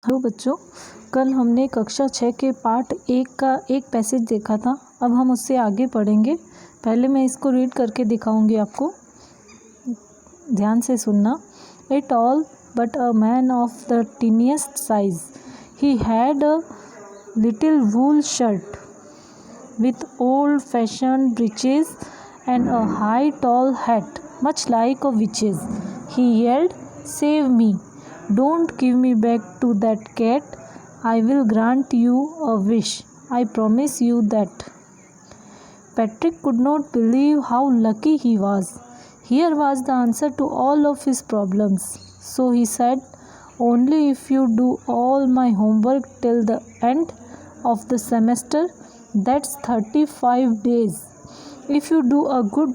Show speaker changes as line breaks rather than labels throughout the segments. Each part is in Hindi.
हेलो बच्चों, कल हमने कक्षा 6 के पाठ 1 का एक पैसेज देखा था। अब हम उससे आगे पढ़ेंगे। पहले मैं इसको रीड करके दिखाऊंगी आपको, ध्यान से सुनना। A tall but a man of the tiniest size, he had a little wool shirt with old fashioned breeches and a high tall hat, much like a witch's. He yelled, "Save me! Don't give me back to that cat. I will grant you a wish. I promise you that." Patrick could not believe how lucky he was. Here was the answer to all of his problems. So he said, "Only if you do all my homework till the end of the semester, that's 35 days. If you do a good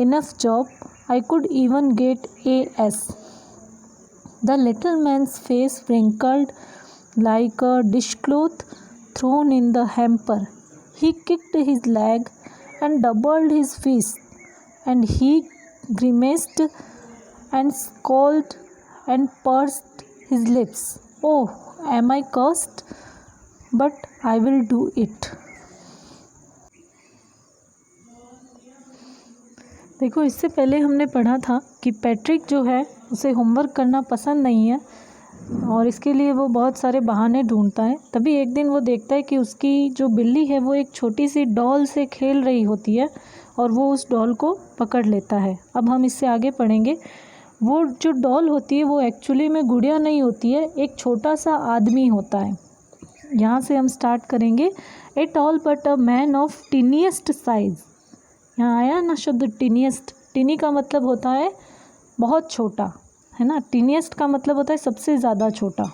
enough job, I could even get AS." The little man's face wrinkled like a dishcloth thrown in the hamper. He kicked his leg and doubled his fist, and he grimaced and scowled and pursed his lips. "Oh, am I cursed? But I will do it." देखो, इससे पहले हमने पढ़ा था कि पैट्रिक जो है उसे होमवर्क करना पसंद नहीं है और इसके लिए वो बहुत सारे बहाने ढूंढता है। तभी एक दिन वो देखता है कि उसकी जो बिल्ली है वो एक छोटी सी डॉल से खेल रही होती है और वो उस डॉल को पकड़ लेता है। अब हम इससे आगे पढ़ेंगे। वो जो डॉल होती है वो एक्चुअली में गुड़िया नहीं होती है, एक छोटा सा आदमी होता है। यहाँ से हम स्टार्ट करेंगे। A tall but a man of tiniest size. यहाँ आया ना शब्द टीनिएस्ट। टीनी का मतलब होता है बहुत छोटा, है ना। टीनिएस्ट का मतलब होता है सबसे ज़्यादा छोटा।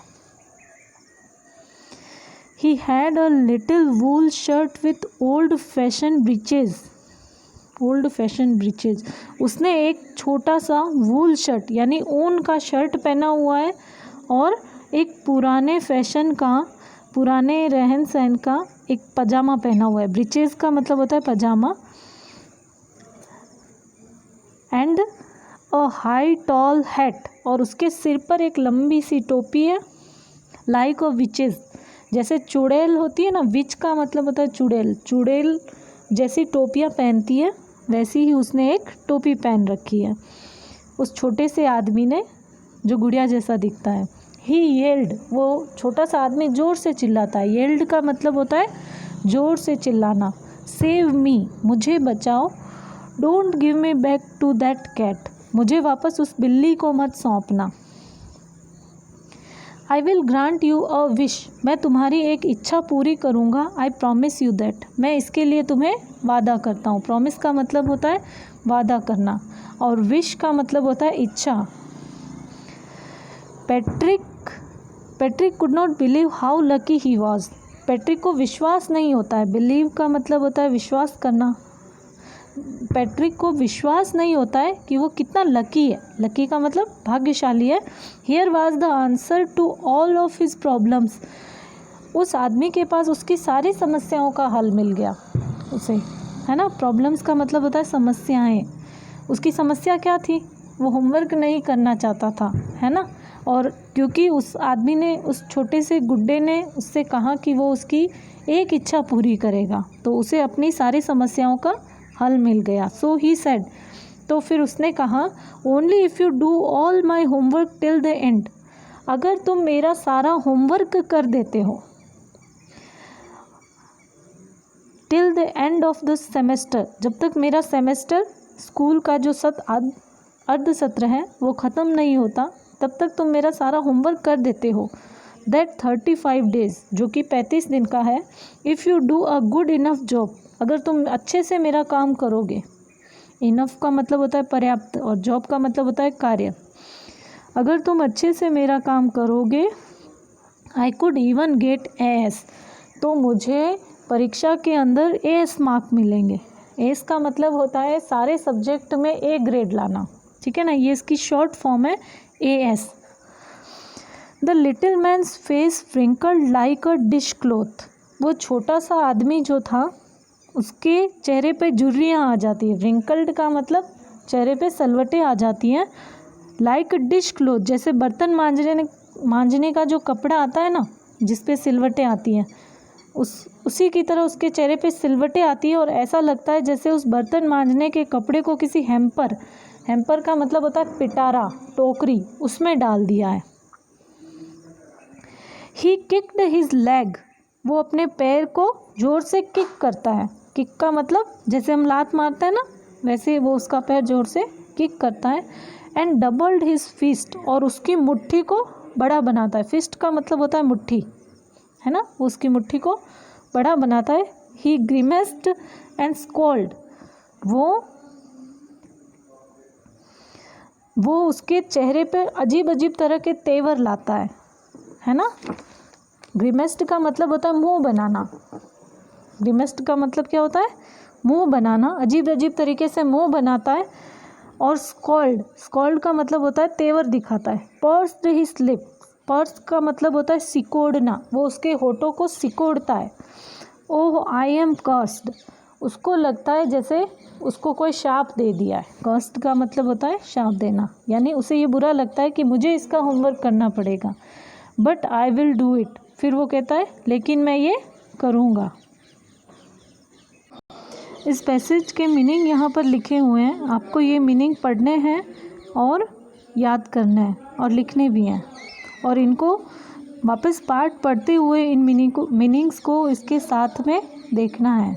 ही had a little wool shirt with old fashion breaches. Old fashion breaches, उसने एक छोटा सा वूल शर्ट यानी ऊन का शर्ट पहना हुआ है और एक पुराने फैशन का, पुराने रहन सहन का एक पजामा पहना हुआ है। ब्रीचेज का मतलब होता है पजामा। And a high tall hat, और उसके सिर पर एक लंबी सी टोपी है। लाइक अ विचेस, जैसे चुड़ैल होती है ना, विच का मतलब होता है चुड़ैल। चुड़ैल जैसी टोपियाँ पहनती है वैसी ही उसने एक टोपी पहन रखी है उस छोटे से आदमी ने, जो गुड़िया जैसा दिखता है। ही येल्ड, वो छोटा सा आदमी ज़ोर से चिल्लाता है। येल्ड का मतलब होता है ज़ोर से चिल्लाना। सेव मी, मुझे बचाओ। Don't give me back to that cat, मुझे वापस उस बिल्ली को मत सौंपना। I will grant you a wish, मैं तुम्हारी एक इच्छा पूरी करूँगा। आई प्रॉमिस यू दैट, मैं इसके लिए तुम्हें वादा करता हूँ। प्रॉमिस का मतलब होता है वादा करना और विश का मतलब होता है इच्छा। Patrick could not believe how lucky he was. Patrick को विश्वास नहीं होता है। बिलीव का मतलब होता है विश्वास करना। पैट्रिक को विश्वास नहीं होता है कि वो कितना लकी है। लकी का मतलब भाग्यशाली है। Here was the answer to all of his problems, उस आदमी के पास उसकी सारी समस्याओं का हल मिल गया उसे, है ना। प्रॉब्लम्स का मतलब होता है समस्याएं। उसकी समस्या क्या थी? वो होमवर्क नहीं करना चाहता था, है ना। और क्योंकि उस आदमी ने, उस छोटे से गुड्डे ने उससे कहा कि वो उसकी एक इच्छा पूरी करेगा, तो उसे अपनी सारी समस्याओं का हल मिल गया। सो ही सेड, तो फिर उसने कहा, only if you do all my homework till the end, अगर तुम मेरा सारा होमवर्क कर देते हो till the end of the semester, जब तक मेरा सेमेस्टर, स्कूल का जो अर्ध सत्र है वो ख़त्म नहीं होता, तब तक तुम मेरा सारा होमवर्क कर देते हो। दैट 35 डेज, जो कि 35 दिन का है। If you do a good enough job, अगर तुम अच्छे से मेरा काम करोगे। इनफ का मतलब होता है पर्याप्त और जॉब का मतलब होता है कार्य। अगर तुम अच्छे से मेरा काम करोगे, I could even get S, तो मुझे परीक्षा के अंदर एस मार्क मिलेंगे। एस का मतलब होता है सारे सब्जेक्ट में ए ग्रेड लाना, ठीक है ना। ये इसकी शॉर्ट फॉर्म है S. The little man's face wrinkled like a dish cloth, वो छोटा सा आदमी जो था उसके चेहरे पे झुर्रियाँ आ जाती है। व्रिंकल्ड का मतलब चेहरे पे सलवटें आ जाती हैं। लाइक डिश क्लोथ, जैसे बर्तन मांजने मांजने का जो कपड़ा आता है ना, जिस पे सिलवटें आती हैं, उसी की तरह उसके चेहरे पे सिलवटें आती है और ऐसा लगता है जैसे उस बर्तन मांजने के कपड़े को किसी हैम्पर का मतलब होता है पिटारा, टोकरी, उसमें डाल दिया है। ही किक्ड हिज लेग, वो अपने पैर को ज़ोर से किक करता है। किक का मतलब जैसे हम लात मारते हैं ना, वैसे वो उसका पैर ज़ोर से किक करता है। एंड डबल्ड हिज फिस्ट, और उसकी मुट्ठी को बड़ा बनाता है। फिस्ट का मतलब होता है मुट्ठी, है ना, उसकी मुट्ठी को बड़ा बनाता है। ही ग्रीमेस्ड एंड स्कोल्ड, वो उसके चेहरे पे अजीब अजीब तरह के तेवर लाता है ना। ग्रीमेस्ड का मतलब होता है मुंह बनाना। ग्रीमेस्ड का मतलब क्या होता है? मुंह बनाना, अजीब अजीब तरीके से मुंह बनाता है। और स्कॉल्ड का मतलब होता है तेवर दिखाता है। पर्स्ड हिज लिप, पर्स का मतलब होता है सिकोड़ना, वो उसके होठों को सिकोड़ता है। ओह आई एम कर्स्ड, उसको लगता है जैसे उसको कोई शाप दे दिया है। कर्स्ड का मतलब होता है शाप देना, यानी उसे ये बुरा लगता है कि मुझे इसका होमवर्क करना पड़ेगा। But I will do it, फिर वो कहता है लेकिन मैं ये करूँगा। इस पैसेज के मीनिंग यहाँ पर लिखे हुए हैं, आपको ये मीनिंग पढ़ने हैं और याद करना है और लिखने भी हैं, और इनको वापस पार्ट पढ़ते हुए इन मीनिंग्स को इसके साथ में देखना है।